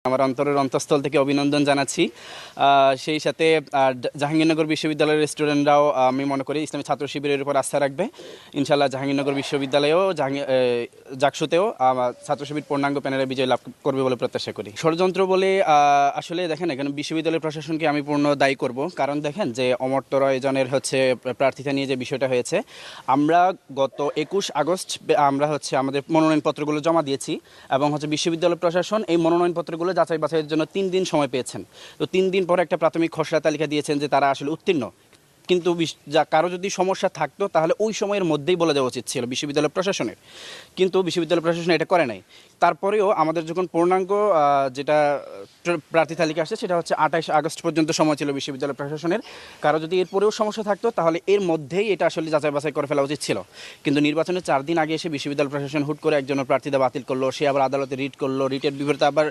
আমার অন্তরের অন্তঃস্থল থেকে অভিনন্দন জানাচ্ছি। সেই সাথে জাহাঙ্গীরনগর বিশ্ববিদ্যালয়ের স্টুডেন্টরাও আমি মনে করি ইসলামী ছাত্র শিবিরের উপর আস্থা রাখবে। ইনশাআল্লাহ জাহাঙ্গীরনগর বিশ্ববিদ্যালয়েও জাকসুতেও ছাত্র শিবির পূর্ণাঙ্গ প্যানেলে বিজয় লাভ করবে বলে প্রত্যাশা করি। ষড়যন্ত্র বলে আসলে দেখেন এখানে বিশ্ববিদ্যালয় প্রশাসনকে আমি পূর্ণ দায়ী করব। কারণ দেখেন যে অমর্ত্য রয় জনের প্রার্থিতা নিয়ে যে বিষয়টা হয়েছে, আমরা গত 21 আগস্ট আমরা আমাদের মনোনয়নপত্রগুলো জমা দিয়েছি এবং বিশ্ববিদ্যালয় প্রশাসন এই মনোনয়নপত্রগুলো যাচাই বাছাইয়ের জন্য 3 দিন সময় পেয়েছেন। তো 3 দিন পরে একটা প্রাথমিক খসড়া তালিকা দিয়েছেন যে তারা আসলে উত্তীর্ণ, কিন্তু কারো যদি সমস্যা থাকতো তাহলে ওই সময়ের মধ্যেই বলে দেওয়া উচিত ছিল বিশ্ববিদ্যালয় প্রশাসনের, কিন্তু বিশ্ববিদ্যালয় প্রশাসন এটা করে নাই। তারপরেও আমাদের যখন পূর্ণাঙ্গ যেটা প্রার্থী তালিকা আসছে সেটা 28 আগস্ট পর্যন্ত সময় ছিল বিশ্ববিদ্যালয় প্রশাসনের। কারো যদি এরপরেও সমস্যা থাকতো তাহলে এর মধ্যেই এটা আসলে যাচাই বাছাই করে ফেলা উচিত ছিল, কিন্তু নির্বাচনের 4 দিন আগে এসে বিশ্ববিদ্যালয় প্রশাসন হুট করে একজনের প্রার্থীতা বাতিল করলো, সে আবার আদালতে রিট করলো, রিটের বিপরীতে আবার